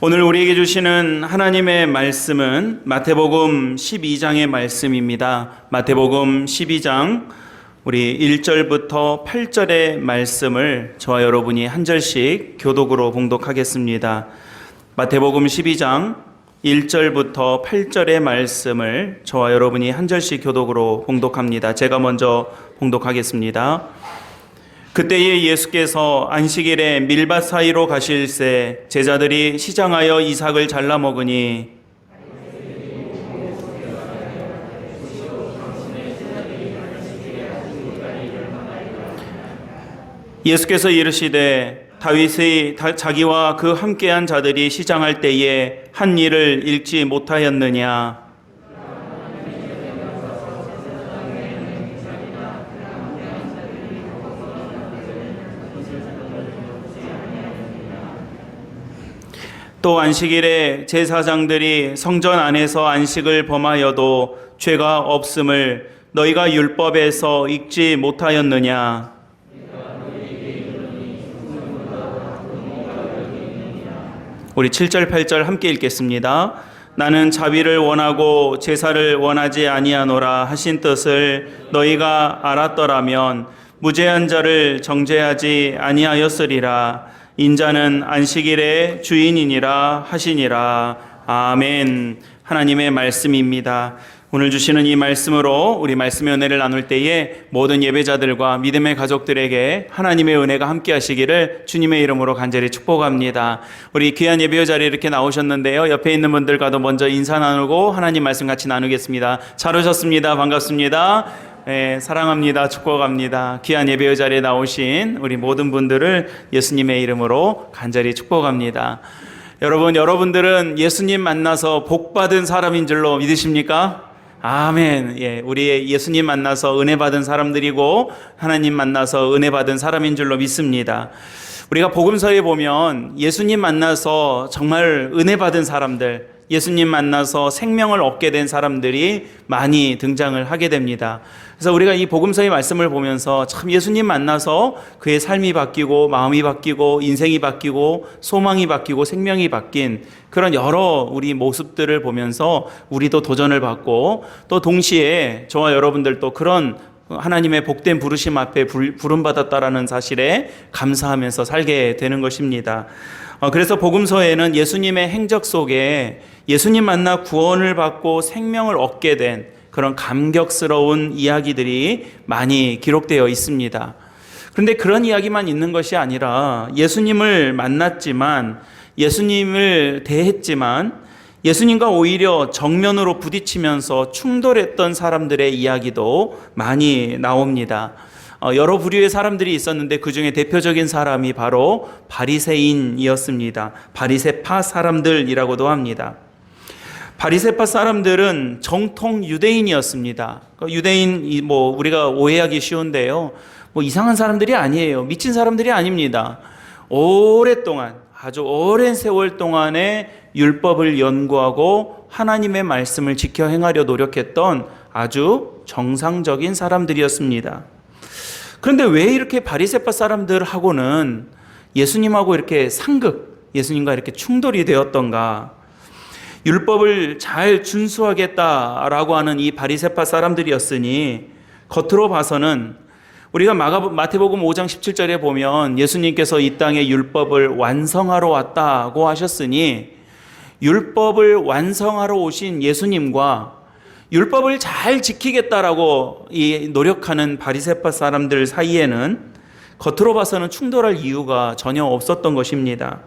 오늘 우리에게 주시는 하나님의 말씀은 마태복음 12장의 말씀입니다. 마태복음 12장 우리 1절부터 8절의 말씀을 저와 여러분이 한 절씩 교독으로 봉독하겠습니다. 마태복음 12장 1절부터 8절의 말씀을 저와 여러분이 한 절씩 교독으로 봉독합니다. 제가 먼저 봉독하겠습니다. 그때에 예수께서 안식일에 밀밭 사이로 가실새 제자들이 시장하여 이삭을 잘라 먹으니 예수께서 이르시되 다윗의 자기와 그 함께한 자들이 시장할 때에 한 일을 읽지 못하였느냐. 또 안식일에 제사장들이 성전 안에서 안식을 범하여도 죄가 없음을 너희가 율법에서 읽지 못하였느냐. 우리 7절 8절 함께 읽겠습니다. 나는 자비를 원하고 제사를 원하지 아니하노라 하신 뜻을 너희가 알았더라면 무죄한 자를 정죄하지 아니하였으리라. 인자는 안식일의 주인이니라 하시니라. 아멘. 하나님의 말씀입니다. 오늘 주시는 이 말씀으로 우리 말씀의 은혜를 나눌 때에 모든 예배자들과 믿음의 가족들에게 하나님의 은혜가 함께 하시기를 주님의 이름으로 간절히 축복합니다. 우리 귀한 예배 자리에 이렇게 나오셨는데요. 옆에 있는 분들과도 먼저 인사 나누고 하나님 말씀 같이 나누겠습니다. 잘 오셨습니다. 반갑습니다. 네, 사랑합니다. 축복합니다. 귀한 예배 자리에 나오신 우리 모든 분들을 예수님의 이름으로 간절히 축복합니다. 여러분들은 예수님 만나서 복 받은 사람인 줄로 믿으십니까? 아멘. 예, 우리 예수님 만나서 은혜 받은 사람들이고 하나님 만나서 은혜 받은 사람인 줄로 믿습니다. 우리가 복음서에 보면 예수님 만나서 정말 은혜 받은 사람들, 예수님 만나서 생명을 얻게 된 사람들이 많이 등장을 하게 됩니다. 그래서 우리가 이 복음서의 말씀을 보면서 참 예수님 만나서 그의 삶이 바뀌고 마음이 바뀌고 인생이 바뀌고 소망이 바뀌고 생명이 바뀐 그런 여러 우리 모습들을 보면서 우리도 도전을 받고 또 동시에 저와 여러분들도 그런 하나님의 복된 부르심 앞에 부름받았다라는 사실에 감사하면서 살게 되는 것입니다. 그래서 복음서에는 예수님의 행적 속에 예수님 만나 구원을 받고 생명을 얻게 된 그런 감격스러운 이야기들이 많이 기록되어 있습니다. 그런데 그런 이야기만 있는 것이 아니라 예수님을 만났지만 예수님을 대했지만 예수님과 오히려 정면으로 부딪히면서 충돌했던 사람들의 이야기도 많이 나옵니다. 여러 부류의 사람들이 있었는데 그 중에 대표적인 사람이 바로 바리새인이었습니다. 바리새파 사람들이라고도 합니다. 바리새파 사람들은 정통 유대인이었습니다. 유대인 우리가 오해하기 쉬운데요. 이상한 사람들이 아니에요. 미친 사람들이 아닙니다. 오랫동안 아주 오랜 세월 동안에 율법을 연구하고 하나님의 말씀을 지켜 행하려 노력했던 아주 정상적인 사람들이었습니다. 그런데 왜 이렇게 바리새파 사람들하고는 예수님하고 이렇게 예수님과 이렇게 충돌이 되었던가? 율법을 잘 준수하겠다라고 하는 이 바리새파 사람들이었으니 겉으로 봐서는 우리가 마태복음 5장 17절에 보면 예수님께서 이 땅에 율법을 완성하러 왔다고 하셨으니 율법을 완성하러 오신 예수님과 율법을 잘 지키겠다라고 노력하는 바리새파 사람들 사이에는 겉으로 봐서는 충돌할 이유가 전혀 없었던 것입니다.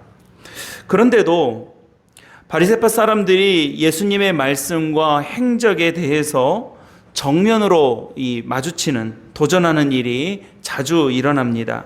그런데도 바리새파 사람들이 예수님의 말씀과 행적에 대해서 정면으로 도전하는 일이 자주 일어납니다.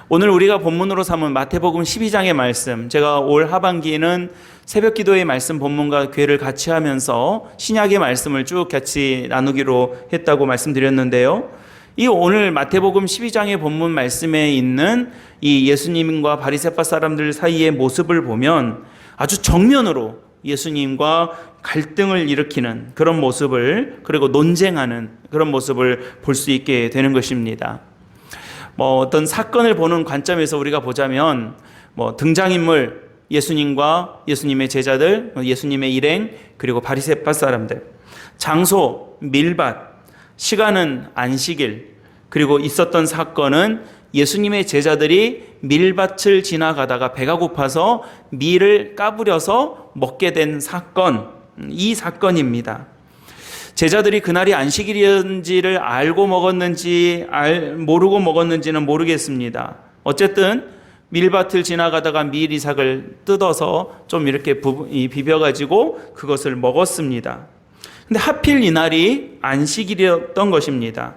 오늘 우리가 본문으로 삼은 마태복음 12장의 말씀, 제가 올 하반기에는 새벽 기도의 말씀 본문과 궤를 같이 하면서 신약의 말씀을 쭉 같이 나누기로 했다고 말씀드렸는데요. 이 오늘 마태복음 12장의 본문 말씀에 있는 이 예수님과 바리새파 사람들 사이의 모습을 보면 아주 정면으로 예수님과 갈등을 일으키는 그런 모습을, 그리고 논쟁하는 그런 모습을 볼 수 있게 되는 것입니다. 어떤 사건을 보는 관점에서 우리가 보자면 등장인물, 예수님과 예수님의 제자들, 예수님의 일행, 그리고 바리새파 사람들. 장소 밀밭, 시간은 안식일, 그리고 있었던 사건은 예수님의 제자들이 밀밭을 지나가다가 배가 고파서 밀을 까부려서 먹게 된 사건, 이 사건입니다. 제자들이 그날이 안식일이었는지를 알고 먹었는지 모르고 먹었는지는 모르겠습니다. 어쨌든 밀밭을 지나가다가 밀이삭을 뜯어서 좀 이렇게 비벼가지고 그것을 먹었습니다. 근데 하필 이날이 안식일이었던 것입니다.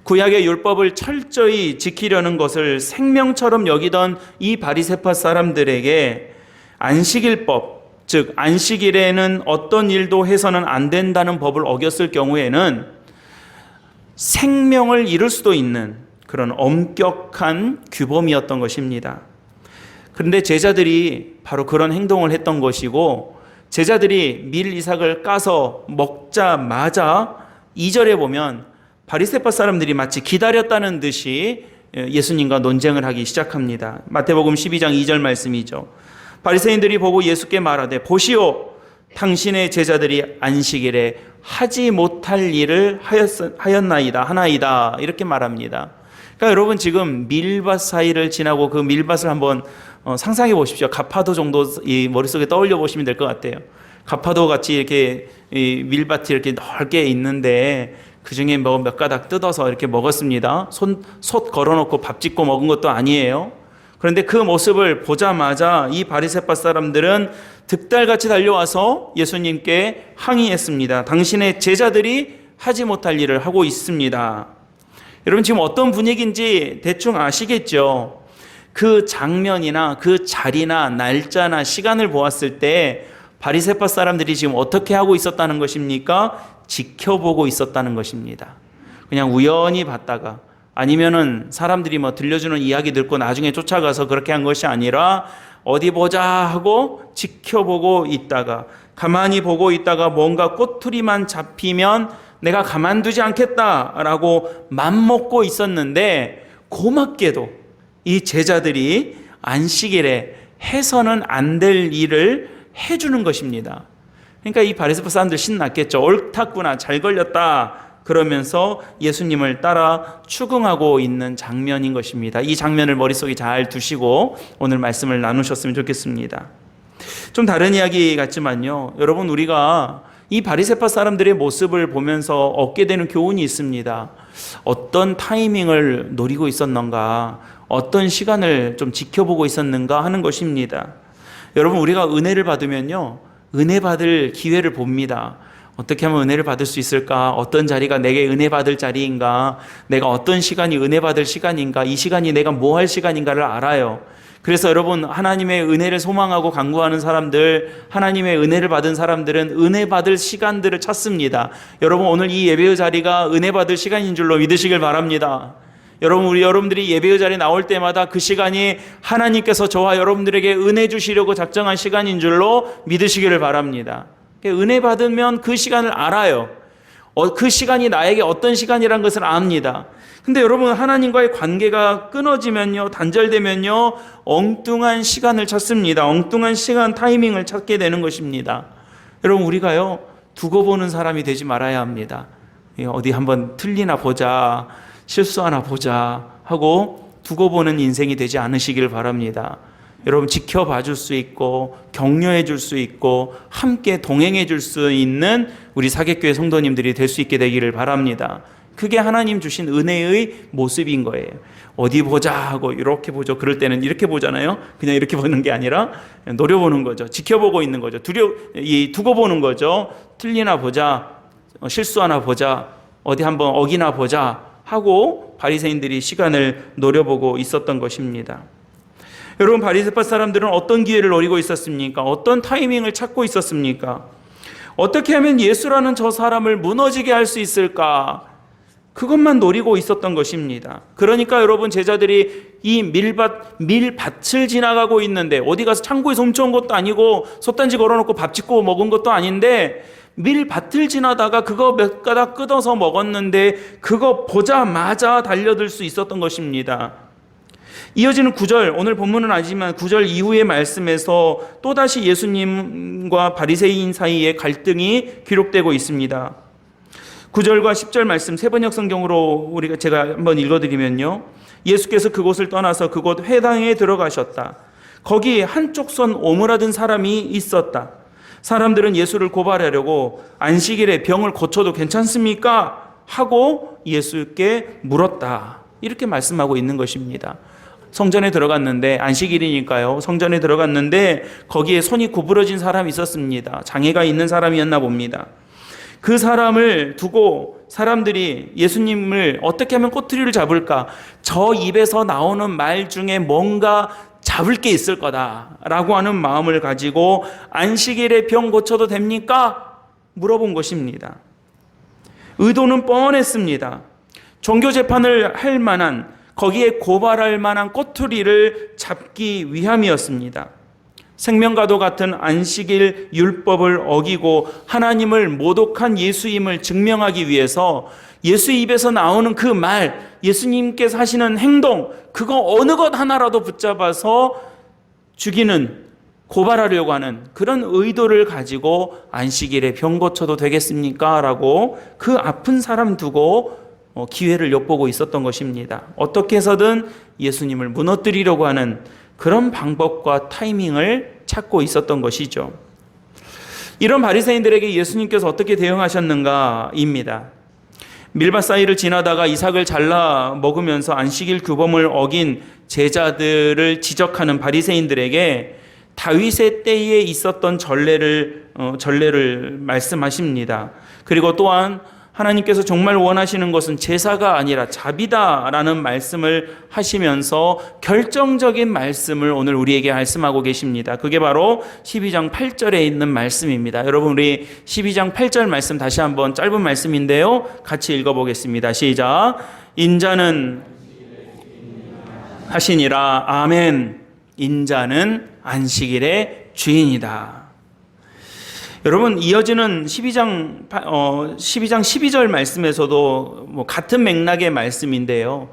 구약의 율법을 철저히 지키려는 것을 생명처럼 여기던 이 바리새파 사람들에게 안식일법, 즉 안식일에는 어떤 일도 해서는 안 된다는 법을 어겼을 경우에는 생명을 잃을 수도 있는 그런 엄격한 규범이었던 것입니다. 그런데 제자들이 바로 그런 행동을 했던 것이고, 제자들이 밀 이삭을 까서 먹자마자 2절에 보면 바리새파 사람들이 마치 기다렸다는 듯이 예수님과 논쟁을 하기 시작합니다. 마태복음 12장 2절 말씀이죠. 바리새인들이 보고 예수께 말하되 보시오, 당신의 제자들이 안식일에 하지 못할 일을 하나이다 이렇게 말합니다. 그러니까 여러분 지금 밀밭 사이를 지나고 그 밀밭을 한번 상상해 보십시오. 가파도 정도 이 머릿속에 떠올려 보시면 될 것 같아요. 가파도 같이 이렇게 이 밀밭이 이렇게 넓게 있는데 그 중에 뭐 몇 가닥 뜯어서 이렇게 먹었습니다. 솥 걸어놓고 밥 짓고 먹은 것도 아니에요. 그런데 그 모습을 보자마자 이 바리새파 사람들은 득달같이 달려와서 예수님께 항의했습니다. 당신의 제자들이 하지 못할 일을 하고 있습니다. 여러분 지금 어떤 분위기인지 대충 아시겠죠? 그 장면이나 그 자리나 날짜나 시간을 보았을 때 바리새파 사람들이 지금 어떻게 하고 있었다는 것입니까? 지켜보고 있었다는 것입니다. 그냥 우연히 봤다가 아니면은 사람들이 뭐 들려주는 이야기 듣고 나중에 쫓아가서 그렇게 한 것이 아니라 어디 보자 하고 지켜보고 있다가 가만히 보고 있다가 뭔가 꼬투리만 잡히면 내가 가만두지 않겠다라고 맘먹고 있었는데 고맙게도 이 제자들이 안식일에 해서는 안 될 일을 해주는 것입니다. 그러니까 이 바리새파 사람들 신났겠죠. 옳았구나, 잘 걸렸다 그러면서 예수님을 따라 추궁하고 있는 장면인 것입니다. 이 장면을 머릿속에 잘 두시고 오늘 말씀을 나누셨으면 좋겠습니다. 좀 다른 이야기 같지만요, 여러분 우리가 이 바리새파 사람들의 모습을 보면서 얻게 되는 교훈이 있습니다. 어떤 타이밍을 노리고 있었는가, 어떤 시간을 좀 지켜보고 있었는가 하는 것입니다. 여러분 우리가 은혜를 받으면요, 은혜 받을 기회를 봅니다. 어떻게 하면 은혜를 받을 수 있을까? 어떤 자리가 내게 은혜 받을 자리인가? 내가 어떤 시간이 은혜 받을 시간인가? 이 시간이 내가 뭐 할 시간인가를 알아요. 그래서 여러분 하나님의 은혜를 소망하고 간구하는 사람들, 하나님의 은혜를 받은 사람들은 은혜 받을 시간들을 찾습니다. 여러분 오늘 이 예배의 자리가 은혜 받을 시간인 줄로 믿으시길 바랍니다. 여러분들이 예배의 자리에 나올 때마다 그 시간이 하나님께서 저와 여러분들에게 은혜 주시려고 작정한 시간인 줄로 믿으시기를 바랍니다. 은혜 받으면 그 시간을 알아요. 그 시간이 나에게 어떤 시간이란 것을 압니다. 근데 여러분 하나님과의 관계가 끊어지면요, 단절되면요, 엉뚱한 시간을 찾습니다. 엉뚱한 시간 타이밍을 찾게 되는 것입니다. 여러분 우리가요 두고 보는 사람이 되지 말아야 합니다. 어디 한번 틀리나 보자, 실수하나 보자 하고 두고 보는 인생이 되지 않으시길 바랍니다. 여러분 지켜봐 줄 수 있고 격려해 줄 수 있고 함께 동행해 줄 수 있는 우리 사객교회 성도님들이 될 수 있게 되기를 바랍니다. 그게 하나님 주신 은혜의 모습인 거예요. 어디 보자 하고 이렇게 보죠. 그럴 때는 이렇게 보잖아요. 그냥 이렇게 보는 게 아니라 노려보는 거죠. 지켜보고 있는 거죠. 두고 보는 거죠. 틀리나 보자, 실수하나 보자, 어디 한번 어기나 보자 하고 바리새인들이 시간을 노려보고 있었던 것입니다. 여러분 바리새파 사람들은 어떤 기회를 노리고 있었습니까? 어떤 타이밍을 찾고 있었습니까? 어떻게 하면 예수라는 저 사람을 무너지게 할 수 있을까? 그것만 노리고 있었던 것입니다. 그러니까 여러분 제자들이 이 밀밭을 지나가고 있는데 어디 가서 창고에서 훔쳐온 것도 아니고 솥단지 걸어놓고 밥 짓고 먹은 것도 아닌데 밀밭을 지나다가 그거 몇 가닥 뜯어서 먹었는데 그거 보자마자 달려들 수 있었던 것입니다. 이어지는 9절, 오늘 본문은 아니지만 9절 이후의 말씀에서 또다시 예수님과 바리새인 사이의 갈등이 기록되고 있습니다. 9절과 10절 말씀 세번역 성경으로 제가 한번 읽어드리면요, 예수께서 그곳을 떠나서 그곳 회당에 들어가셨다. 거기 한쪽 손 오므라든 사람이 있었다. 사람들은 예수를 고발하려고 안식일에 병을 고쳐도 괜찮습니까? 하고 예수께 물었다. 이렇게 말씀하고 있는 것입니다. 성전에 들어갔는데, 안식일이니까요, 성전에 들어갔는데 거기에 손이 구부러진 사람이 있었습니다. 장애가 있는 사람이었나 봅니다. 그 사람을 두고 사람들이 예수님을 어떻게 하면 꼬투리를 잡을까, 저 입에서 나오는 말 중에 뭔가 잡을 게 있을 거다라고 하는 마음을 가지고 안식일에 병 고쳐도 됩니까? 물어본 것입니다. 의도는 뻔했습니다. 종교 재판을 할 만한, 거기에 고발할 만한 꼬투리를 잡기 위함이었습니다. 생명과도 같은 안식일 율법을 어기고 하나님을 모독한 예수임을 증명하기 위해서 예수 입에서 나오는 그 말, 예수님께서 하시는 행동, 그거 어느 것 하나라도 붙잡아서 죽이는, 고발하려고 하는 그런 의도를 가지고 안식일에 병 고쳐도 되겠습니까? 라고 그 아픈 사람 두고 기회를 엿보고 있었던 것입니다. 어떻게 해서든 예수님을 무너뜨리려고 하는 그런 방법과 타이밍을 찾고 있었던 것이죠. 이런 바리새인들에게 예수님께서 어떻게 대응하셨는가입니다. 밀밭 사이를 지나다가 이삭을 잘라 먹으면서 안식일 규범을 어긴 제자들을 지적하는 바리새인들에게 다윗의 때에 있었던 전례를 말씀하십니다. 그리고 또한 하나님께서 정말 원하시는 것은 제사가 아니라 자비다라는 말씀을 하시면서 결정적인 말씀을 오늘 우리에게 말씀하고 계십니다. 그게 바로 12장 8절에 있는 말씀입니다. 여러분, 우리 12장 8절 말씀 다시 한번, 짧은 말씀인데요, 같이 읽어보겠습니다. 시작. 인자는 하시니라. 아멘. 인자는 안식일의 주인이다. 여러분, 이어지는 12장 12절 말씀에서도 같은 맥락의 말씀인데요,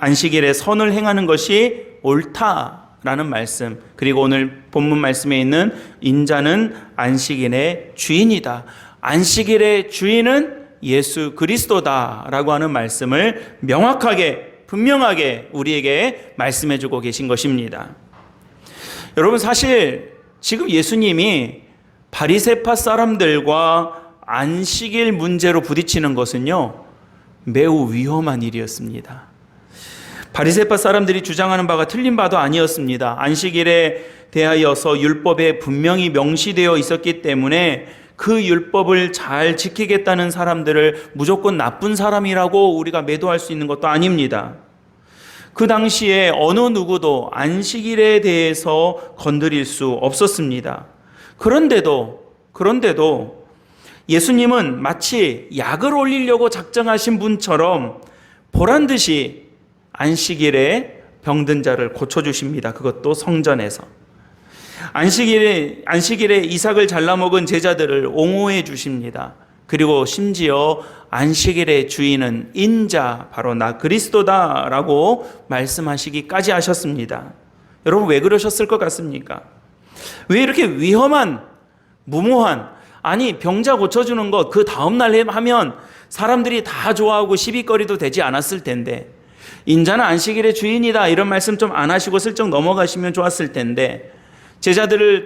안식일에 선을 행하는 것이 옳다라는 말씀, 그리고 오늘 본문 말씀에 있는 인자는 안식일의 주인이다, 안식일의 주인은 예수 그리스도다라고 하는 말씀을 명확하게, 분명하게 우리에게 말씀해 주고 계신 것입니다. 여러분, 사실 지금 예수님이 바리새파 사람들과 안식일 문제로 부딪히는 것은요, 매우 위험한 일이었습니다. 바리새파 사람들이 주장하는 바가 틀린 바도 아니었습니다. 안식일에 대하여서 율법에 분명히 명시되어 있었기 때문에 그 율법을 잘 지키겠다는 사람들을 무조건 나쁜 사람이라고 우리가 매도할 수 있는 것도 아닙니다. 그 당시에 어느 누구도 안식일에 대해서 건드릴 수 없었습니다. 그런데도 예수님은 마치 약을 올리려고 작정하신 분처럼 보란듯이 안식일에 병든 자를 고쳐주십니다. 그것도 성전에서. 안식일에 이삭을 잘라 먹은 제자들을 옹호해 주십니다. 그리고 심지어 안식일의 주인은 인자, 바로 나 그리스도다라고 말씀하시기까지 하셨습니다. 여러분, 왜 그러셨을 것 같습니까? 왜 이렇게 위험한, 무모한, 아니 병자 고쳐주는 것 그 다음날 하면 사람들이 다 좋아하고 시비거리도 되지 않았을 텐데, 인자는 안식일의 주인이다 이런 말씀 좀 안 하시고 슬쩍 넘어가시면 좋았을 텐데, 제자들의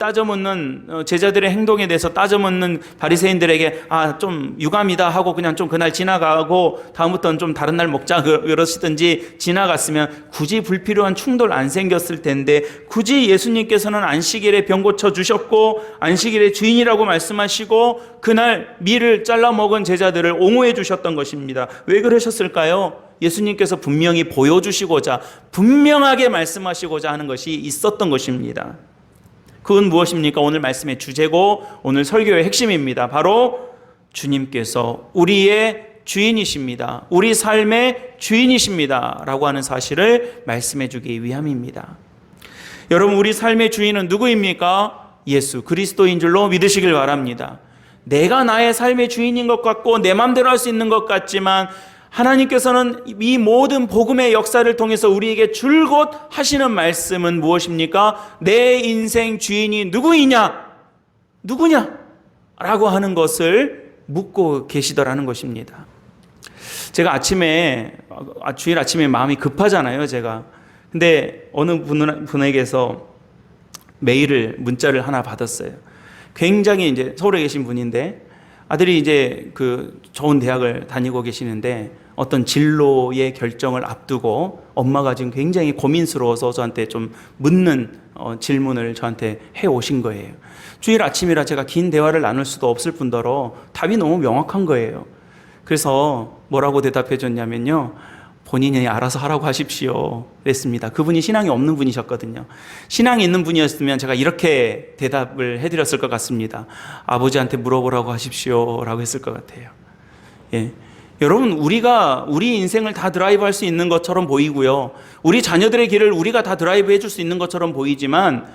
행동에 대해서 따져묻는 바리새인들에게 좀 유감이다 하고 그냥 좀 그날 지나가고 다음부터는 좀 다른 날 먹자 그러시든지 지나갔으면 굳이 불필요한 충돌 안 생겼을 텐데, 굳이 예수님께서는 안식일에 병 고쳐 주셨고 안식일의 주인이라고 말씀하시고 그날 밀을 잘라 먹은 제자들을 옹호해 주셨던 것입니다. 왜 그러셨을까요? 예수님께서 분명히 보여주시고자, 분명하게 말씀하시고자 하는 것이 있었던 것입니다. 그건 무엇입니까? 오늘 말씀의 주제고 오늘 설교의 핵심입니다. 바로 주님께서 우리의 주인이십니다. 우리 삶의 주인이십니다. 라고 하는 사실을 말씀해 주기 위함입니다. 여러분, 우리 삶의 주인은 누구입니까? 예수 그리스도인 줄로 믿으시길 바랍니다. 내가 나의 삶의 주인인 것 같고 내 마음대로 할 수 있는 것 같지만 하나님께서는 이 모든 복음의 역사를 통해서 우리에게 줄곧 하시는 말씀은 무엇입니까? 내 인생 주인이 누구이냐? 누구냐? 라고 하는 것을 묻고 계시더라는 것입니다. 제가 주일 아침에 마음이 급하잖아요, 제가. 근데 어느 분에게서 문자를 하나 받았어요. 굉장히 이제 서울에 계신 분인데 아들이 이제 그 좋은 대학을 다니고 계시는데 어떤 진로의 결정을 앞두고 엄마가 지금 굉장히 고민스러워서 저한테 좀 묻는 질문을 저한테 해 오신 거예요. 주일 아침이라 제가 긴 대화를 나눌 수도 없을 뿐더러 답이 너무 명확한 거예요. 그래서 뭐라고 대답해 줬냐면요. 본인이 알아서 하라고 하십시오. 그랬습니다. 그분이 신앙이 없는 분이셨거든요. 신앙이 있는 분이었으면 제가 이렇게 대답을 해드렸을 것 같습니다. 아버지한테 물어보라고 하십시오. 라고 했을 것 같아요. 예. 여러분, 우리 인생을 다 드라이브 할 수 있는 것처럼 보이고요. 우리 자녀들의 길을 우리가 다 드라이브 해줄 수 있는 것처럼 보이지만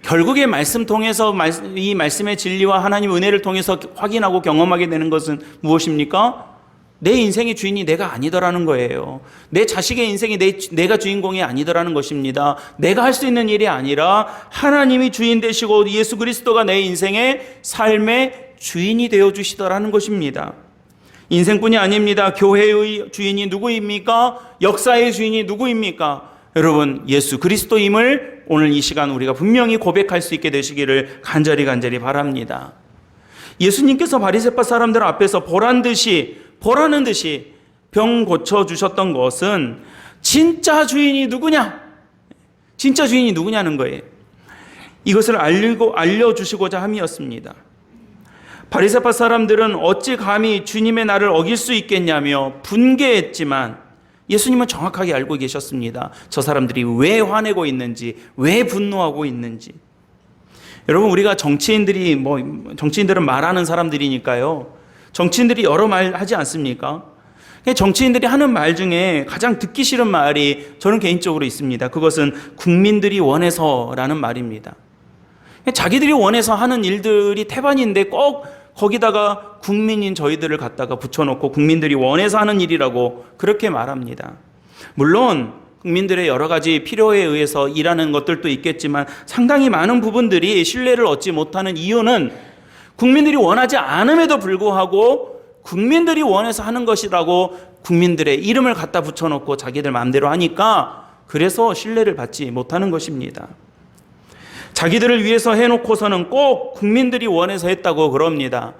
결국에 말씀 통해서 이 말씀의 진리와 하나님의 은혜를 통해서 확인하고 경험하게 되는 것은 무엇입니까? 내 인생의 주인이 내가 아니더라는 거예요. 내 자식의 인생이 내가 주인공이 아니더라는 것입니다. 내가 할 수 있는 일이 아니라 하나님이 주인 되시고 예수 그리스도가 내 인생의 삶의 주인이 되어주시더라는 것입니다. 인생뿐이 아닙니다. 교회의 주인이 누구입니까? 역사의 주인이 누구입니까? 여러분, 예수 그리스도임을 오늘 이 시간 우리가 분명히 고백할 수 있게 되시기를 간절히 바랍니다. 예수님께서 바리새파 사람들 앞에서 보라는 듯이 병 고쳐주셨던 것은 진짜 주인이 누구냐? 진짜 주인이 누구냐는 거예요. 이것을 알려주시고자 함이었습니다. 바리새파 사람들은 어찌 감히 주님의 날을 어길 수 있겠냐며 분개했지만 예수님은 정확하게 알고 계셨습니다. 저 사람들이 왜 화내고 있는지, 왜 분노하고 있는지. 여러분, 우리가 정치인들은 말하는 사람들이니까요. 정치인들이 여러 말 하지 않습니까? 정치인들이 하는 말 중에 가장 듣기 싫은 말이 저는 개인적으로 있습니다. 그것은 국민들이 원해서라는 말입니다. 자기들이 원해서 하는 일들이 태반인데 꼭 거기다가 국민인 저희들을 갖다가 붙여놓고 국민들이 원해서 하는 일이라고 그렇게 말합니다. 물론 국민들의 여러 가지 필요에 의해서 일하는 것들도 있겠지만 상당히 많은 부분들이 신뢰를 얻지 못하는 이유는 국민들이 원하지 않음에도 불구하고 국민들이 원해서 하는 것이라고 국민들의 이름을 갖다 붙여놓고 자기들 마음대로 하니까 그래서 신뢰를 받지 못하는 것입니다. 자기들을 위해서 해놓고서는 꼭 국민들이 원해서 했다고 그럽니다.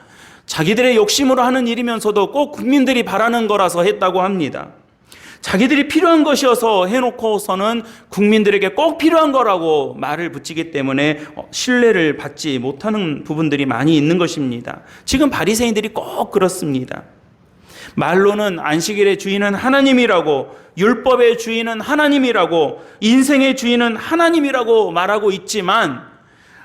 자기들의 욕심으로 하는 일이면서도 꼭 국민들이 바라는 거라서 했다고 합니다. 자기들이 필요한 것이어서 해놓고서는 국민들에게 꼭 필요한 거라고 말을 붙이기 때문에 신뢰를 받지 못하는 부분들이 많이 있는 것입니다. 지금 바리새인들이 꼭 그렇습니다. 말로는 안식일의 주인은 하나님이라고, 율법의 주인은 하나님이라고, 인생의 주인은 하나님이라고 말하고 있지만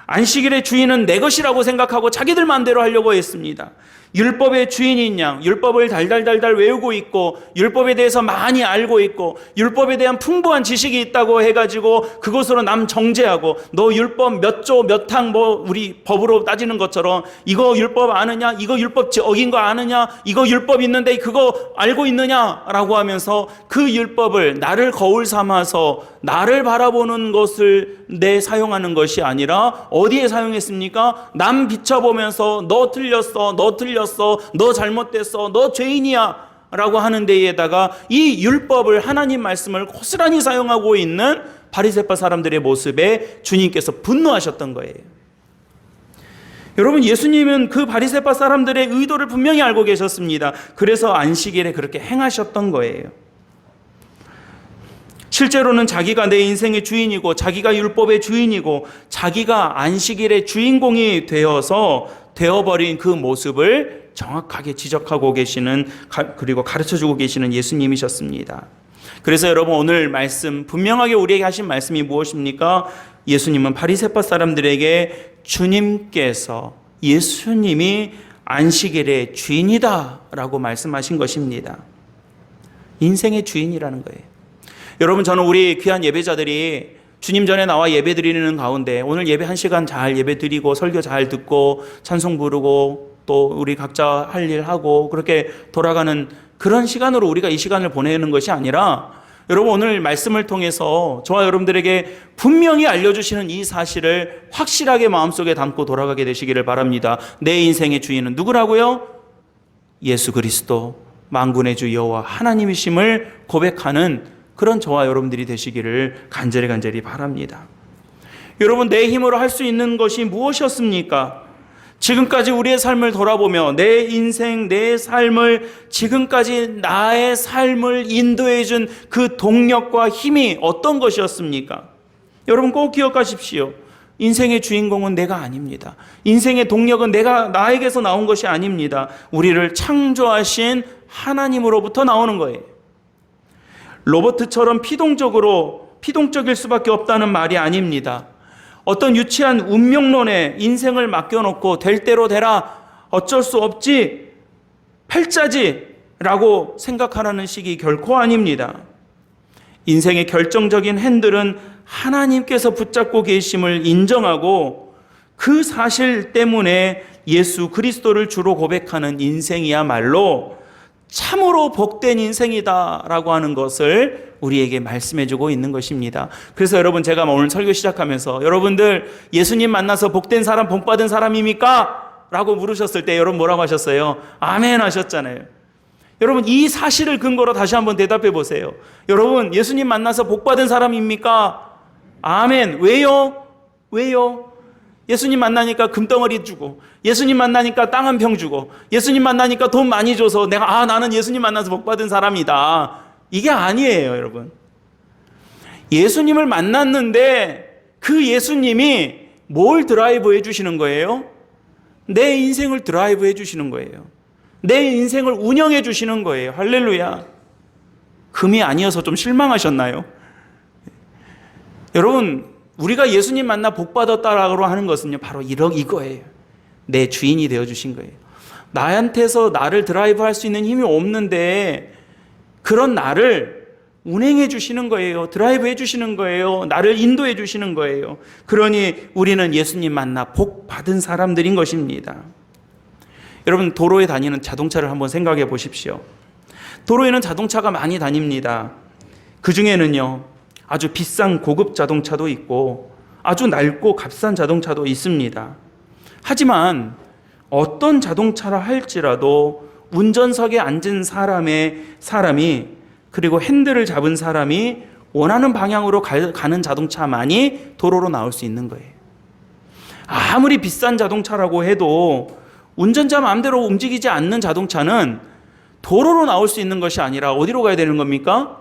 안식일의 주인은 내 것이라고 생각하고 자기들 마음대로 하려고 했습니다. 율법의 주인인 양, 율법을 달달달달 외우고 있고 율법에 대해서 많이 알고 있고 율법에 대한 풍부한 지식이 있다고 해가지고 그것으로 남 정죄하고 너 율법 몇 조 몇 항 우리 법으로 따지는 것처럼 이거 율법 아느냐? 이거 율법 어긴 거 아느냐? 이거 율법 있는데 그거 알고 있느냐? 라고 하면서 그 율법을 나를 거울 삼아서 나를 바라보는 것을 사용하는 것이 아니라 어디에 사용했습니까? 남 비춰보면서 너 틀렸어, 너 잘못됐어, 너 죄인이야 라고 하는 데에다가 이 율법을, 하나님 말씀을 고스란히 사용하고 있는 바리새파 사람들의 모습에 주님께서 분노하셨던 거예요. 여러분, 예수님은 그 바리새파 사람들의 의도를 분명히 알고 계셨습니다. 그래서 안식일에 그렇게 행하셨던 거예요. 실제로는 자기가 내 인생의 주인이고 자기가 율법의 주인이고 자기가 안식일의 주인공이 되어버린 그 모습을 정확하게 지적하고 계시는, 그리고 가르쳐주고 계시는 예수님이셨습니다. 그래서 여러분, 오늘 말씀 분명하게 우리에게 하신 말씀이 무엇입니까? 예수님은 바리새파 사람들에게 예수님이 안식일의 주인이다 라고 말씀하신 것입니다. 인생의 주인이라는 거예요. 여러분, 저는 우리 귀한 예배자들이 주님 전에 나와 예배 드리는 가운데 오늘 예배 1시간 잘 예배 드리고 설교 잘 듣고 찬송 부르고 또 우리 각자 할 일 하고 그렇게 돌아가는 그런 시간으로 우리가 이 시간을 보내는 것이 아니라 여러분 오늘 말씀을 통해서 저와 여러분들에게 분명히 알려주시는 이 사실을 확실하게 마음속에 담고 돌아가게 되시기를 바랍니다. 내 인생의 주인은 누구라고요? 예수 그리스도 만군의 주 여호와 하나님이심을 고백하는 그런 저와 여러분들이 되시기를 간절히 바랍니다. 여러분 내 힘으로 할 수 있는 것이 무엇이었습니까? 지금까지 우리의 삶을 돌아보며 내 인생, 내 삶을 지금까지 나의 삶을 인도해 준 그 동력과 힘이 어떤 것이었습니까? 여러분 꼭 기억하십시오. 인생의 주인공은 내가 아닙니다. 인생의 동력은 나에게서 나온 것이 아닙니다. 우리를 창조하신 하나님으로부터 나오는 거예요. 로버트처럼 피동적일 수밖에 없다는 말이 아닙니다. 어떤 유치한 운명론에 인생을 맡겨놓고 될 대로 되라, 어쩔 수 없지, 팔자지라고 생각하라는 식이 결코 아닙니다. 인생의 결정적인 핸들은 하나님께서 붙잡고 계심을 인정하고 그 사실 때문에 예수 그리스도를 주로 고백하는 인생이야말로 참으로 복된 인생이다라고 하는 것을 우리에게 말씀해주고 있는 것입니다. 그래서 여러분 제가 오늘 설교 시작하면서 여러분들 예수님 만나서 복된 사람, 복받은 사람입니까? 라고 물으셨을 때 여러분 뭐라고 하셨어요? 아멘 하셨잖아요. 여러분 이 사실을 근거로 다시 한번 대답해 보세요. 여러분 예수님 만나서 복받은 사람입니까? 아멘. 왜요? 예수님 만나니까 금덩어리 주고, 예수님 만나니까 땅 한 평 주고, 예수님 만나니까 돈 많이 줘서 나는 예수님 만나서 복받은 사람이다. 이게 아니에요, 여러분. 예수님을 만났는데 그 예수님이 뭘 드라이브 해주시는 거예요? 내 인생을 드라이브 해주시는 거예요. 내 인생을 운영해 주시는 거예요. 할렐루야. 금이 아니어서 좀 실망하셨나요? 여러분 우리가 예수님 만나 복받았다라고 하는 것은요 바로 이거예요. 내 주인이 되어주신 거예요. 나한테서 나를 드라이브 할 수 있는 힘이 없는데 그런 나를 운행해 주시는 거예요. 드라이브 해 주시는 거예요. 나를 인도해 주시는 거예요. 그러니 우리는 예수님 만나 복 받은 사람들인 것입니다. 여러분 도로에 다니는 자동차를 한번 생각해 보십시오. 도로에는 자동차가 많이 다닙니다. 그 중에는요 아주 비싼 고급 자동차도 있고 아주 낡고 값싼 자동차도 있습니다. 하지만 어떤 자동차라 할지라도 운전석에 앉은 사람이 그리고 핸들을 잡은 사람이 원하는 방향으로 가는 자동차만이 도로로 나올 수 있는 거예요. 아무리 비싼 자동차라고 해도 운전자 마음대로 움직이지 않는 자동차는 도로로 나올 수 있는 것이 아니라 어디로 가야 되는 겁니까?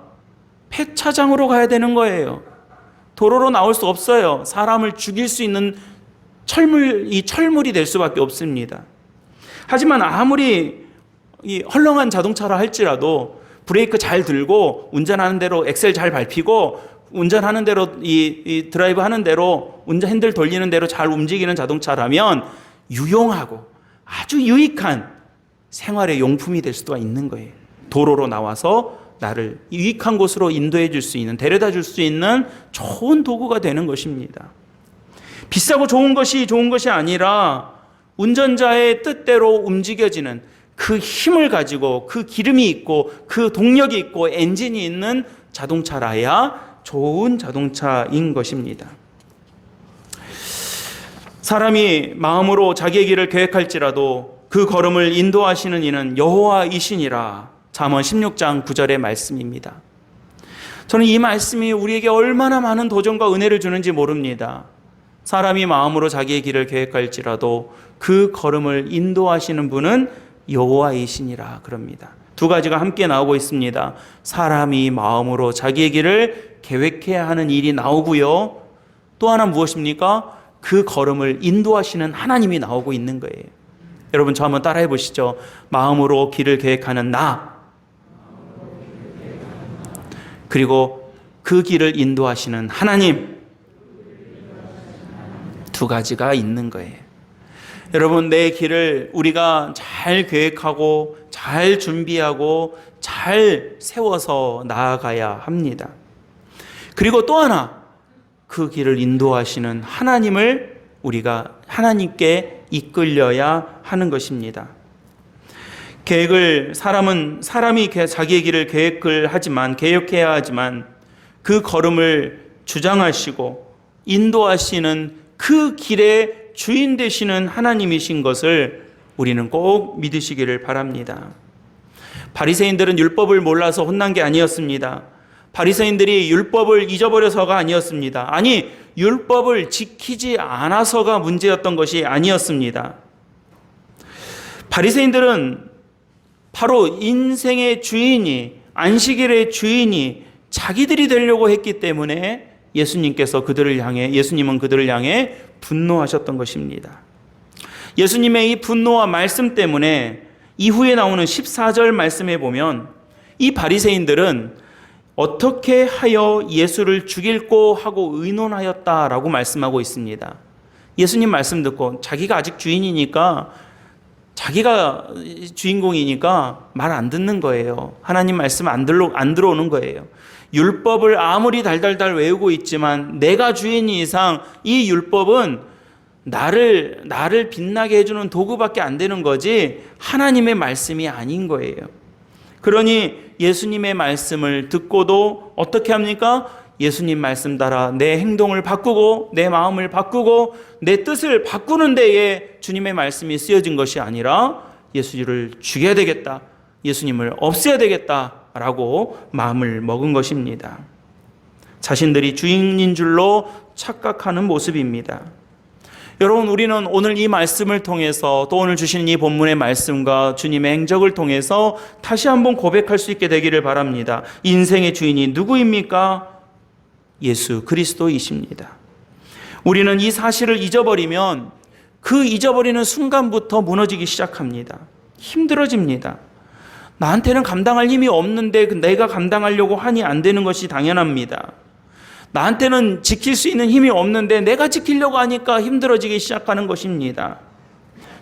폐차장으로 가야 되는 거예요. 도로로 나올 수 없어요. 사람을 죽일 수 있는 철물이 될 수밖에 없습니다. 하지만 아무리 이 헐렁한 자동차라 할지라도 브레이크 잘 들고 운전하는 대로 엑셀 잘 밟히고 운전하는 대로 이 드라이브 하는 대로 운전 핸들 돌리는 대로 잘 움직이는 자동차라면 유용하고 아주 유익한 생활의 용품이 될 수가 있는 거예요. 도로로 나와서 나를 유익한 곳으로 인도해 줄 수 있는, 데려다 줄 수 있는 좋은 도구가 되는 것입니다. 비싸고 좋은 것이 아니라 운전자의 뜻대로 움직여지는 그 힘을 가지고 그 기름이 있고 그 동력이 있고 엔진이 있는 자동차라야 좋은 자동차인 것입니다. 사람이 마음으로 자기의 길을 계획할지라도 그 걸음을 인도하시는 이는 여호와이시니라. 잠언 16장 9절의 말씀입니다. 저는 이 말씀이 우리에게 얼마나 많은 도전과 은혜를 주는지 모릅니다. 사람이 마음으로 자기의 길을 계획할지라도 그 걸음을 인도하시는 분은 여호와이시니라 그럽니다. 두 가지가 함께 나오고 있습니다. 사람이 마음으로 자기의 길을 계획해야 하는 일이 나오고요. 또 하나 무엇입니까? 그 걸음을 인도하시는 하나님이 나오고 있는 거예요. 여러분 저 한번 따라해 보시죠. 마음으로 길을 계획하는 나, 그리고 그 길을 인도하시는 하나님, 두 가지가 있는 거예요. 여러분 내 길을 우리가 잘 계획하고 잘 준비하고 잘 세워서 나아가야 합니다. 그리고 또 하나 그 길을 인도하시는 하나님을 우리가 하나님께 이끌려야 하는 것입니다. 사람이 자기의 길을 개혁해야 하지만 그 걸음을 주장하시고 인도하시는 그 길의 주인 되시는 하나님이신 것을 우리는 꼭 믿으시기를 바랍니다. 바리새인들은 율법을 몰라서 혼난 게 아니었습니다. 바리새인들이 율법을 잊어버려서가 아니었습니다. 아니, 율법을 지키지 않아서가 문제였던 것이 아니었습니다. 바리새인들은 바로 인생의 주인이, 안식일의 주인이 자기들이 되려고 했기 때문에 예수님은 그들을 향해 분노하셨던 것입니다. 예수님의 이 분노와 말씀 때문에 이후에 나오는 14절 말씀에 보면 이 바리새인들은 어떻게 하여 예수를 죽일고 하고 의논하였다라고 말씀하고 있습니다. 예수님 말씀 듣고 자기가 아직 주인이니까, 자기가 주인공이니까 말 안 듣는 거예요. 하나님 말씀 안 들어오는 거예요. 율법을 아무리 달달달 외우고 있지만 내가 주인이 이상 이 율법은 나를 빛나게 해주는 도구밖에 안 되는 거지 하나님의 말씀이 아닌 거예요. 그러니 예수님의 말씀을 듣고도 어떻게 합니까? 예수님 말씀 따라 내 행동을 바꾸고 내 마음을 바꾸고 내 뜻을 바꾸는 데에 주님의 말씀이 쓰여진 것이 아니라 예수를 죽여야 되겠다, 예수님을 없애야 되겠다라고 마음을 먹은 것입니다. 자신들이 주인인 줄로 착각하는 모습입니다. 여러분, 우리는 오늘 이 말씀을 통해서 또 오늘 주신 이 본문의 말씀과 주님의 행적을 통해서 다시 한번 고백할 수 있게 되기를 바랍니다. 인생의 주인이 누구입니까? 예수 그리스도이십니다. 우리는 이 사실을 잊어버리면 그 잊어버리는 순간부터 무너지기 시작합니다. 힘들어집니다. 나한테는 감당할 힘이 없는데 내가 감당하려고 하니 안 되는 것이 당연합니다. 나한테는 지킬 수 있는 힘이 없는데 내가 지키려고 하니까 힘들어지기 시작하는 것입니다.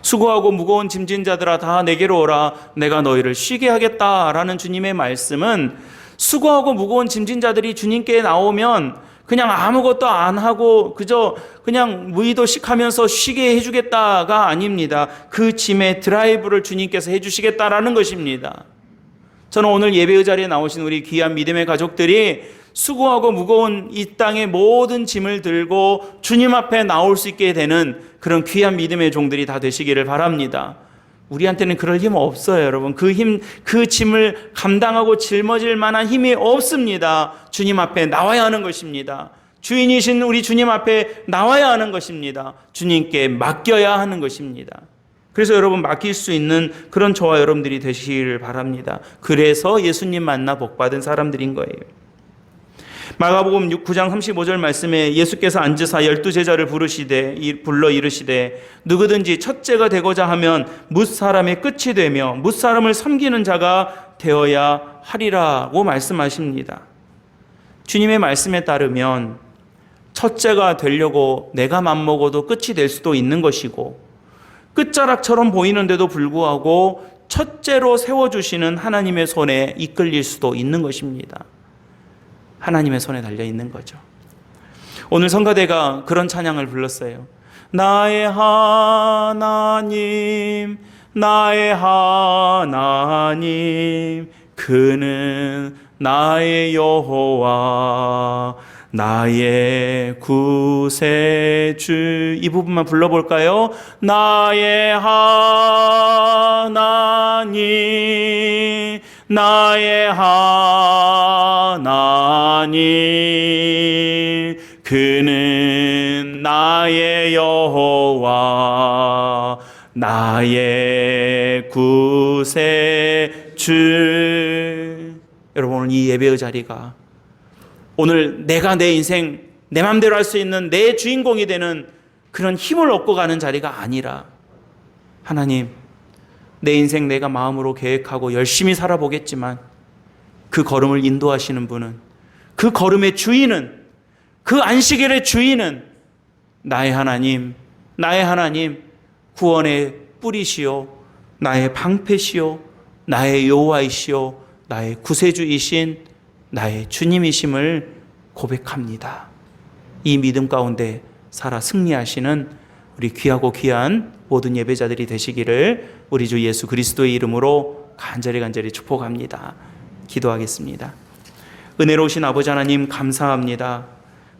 수고하고 무거운 짐진 자들아 다 내게로 오라, 내가 너희를 쉬게 하겠다라는 주님의 말씀은 수고하고 무거운 짐진 자들이 주님께 나오면 그냥 아무것도 안 하고 그저 그냥 무의도식하면서 쉬게 해주겠다가 아닙니다. 그 짐의 드라이브를 주님께서 해주시겠다라는 것입니다. 저는 오늘 예배의 자리에 나오신 우리 귀한 믿음의 가족들이 수고하고 무거운 이 땅의 모든 짐을 들고 주님 앞에 나올 수 있게 되는 그런 귀한 믿음의 종들이 다 되시기를 바랍니다. 우리한테는 그럴 힘 없어요, 여러분. 그 짐을 감당하고 짊어질 만한 힘이 없습니다. 주님 앞에 나와야 하는 것입니다. 주인이신 우리 주님 앞에 나와야 하는 것입니다. 주님께 맡겨야 하는 것입니다. 그래서 여러분, 맡길 수 있는 그런 저와 여러분들이 되시기를 바랍니다. 그래서 예수님 만나 복받은 사람들인 거예요. 마가복음 9장 35절 말씀에 예수께서 앉으사 12제자를 불러 이르시되 누구든지 첫째가 되고자 하면 뭇사람의 끝이 되며 뭇사람을 섬기는 자가 되어야 하리라고 말씀하십니다. 주님의 말씀에 따르면 첫째가 되려고 내가 맘먹어도 끝이 될 수도 있는 것이고, 끝자락처럼 보이는데도 불구하고 첫째로 세워주시는 하나님의 손에 이끌릴 수도 있는 것입니다. 하나님의 손에 달려 있는 거죠. 오늘 성가대가 그런 찬양을 불렀어요. 나의 하나님, 나의 하나님, 그는 나의 여호와, 나의 구세주. 이 부분만 불러볼까요? 나의 하나님, 나의 하나님, 그는 나의 여호와, 나의 구세주. 여러분, 오늘 이 예배의 자리가 오늘 내가 내 인생 내 맘대로 할 수 있는 내 주인공이 되는 그런 힘을 얻고 가는 자리가 아니라, 하나님, 내 인생 내가 마음으로 계획하고 열심히 살아보겠지만 그 걸음을 인도하시는 분은, 그 걸음의 주인은, 그 안식일의 주인은 나의 하나님, 나의 하나님, 구원의 뿌리시오, 나의 방패시오, 나의 여호와이시오, 나의 구세주이신 나의 주님이심을 고백합니다. 이 믿음 가운데 살아 승리하시는 우리 귀하고 귀한 모든 예배자들이 되시기를 우리 주 예수 그리스도의 이름으로 간절히 축복합니다. 기도하겠습니다. 은혜로우신 아버지 하나님 감사합니다.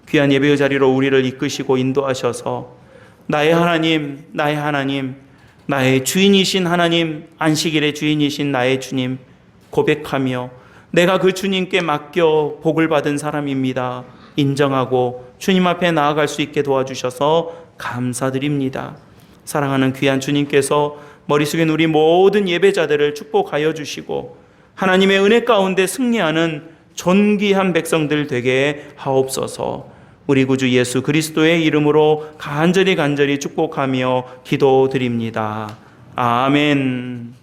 귀한 예배의 자리로 우리를 이끄시고 인도하셔서 나의 하나님, 나의 주인이신 하나님, 안식일의 주인이신 나의 주님 고백하며 내가 그 주님께 맡겨 복을 받은 사람입니다. 인정하고 주님 앞에 나아갈 수 있게 도와주셔서 감사드립니다. 사랑하는 귀한 주님께서 머리 숙인 우리 모든 예배자들을 축복하여 주시고 하나님의 은혜 가운데 승리하는 존귀한 백성들 되게 하옵소서. 우리 구주 예수 그리스도의 이름으로 간절히 축복하며 기도드립니다. 아멘.